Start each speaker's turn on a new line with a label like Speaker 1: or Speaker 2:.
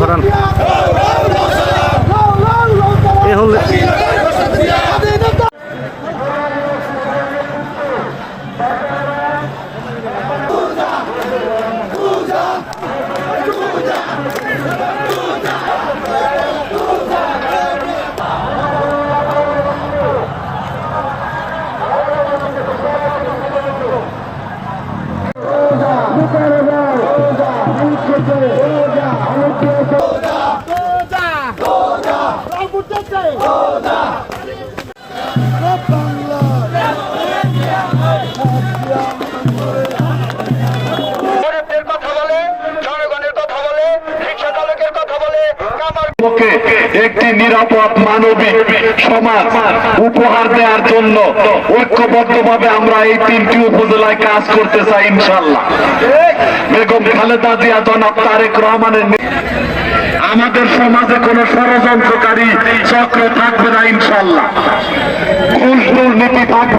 Speaker 1: হরান এ হলে
Speaker 2: একটি নিরাপদ মানবিক সমাজ উপহার দেওয়ার জন্য ঐক্যবদ্ধভাবে আমরা এই 3টি উপজেলায় কাজ করতে চাই ইনশাআল্লাহ। বেগম খালেদা জিয়া, জনাব তারেক রহমানের আমাদের সমাজে কোন ষড়যন্ত্রকারী চক্র থাকবে না ইনশাআল্লাহ। ঘুষ দুর্নীতি থাকবে।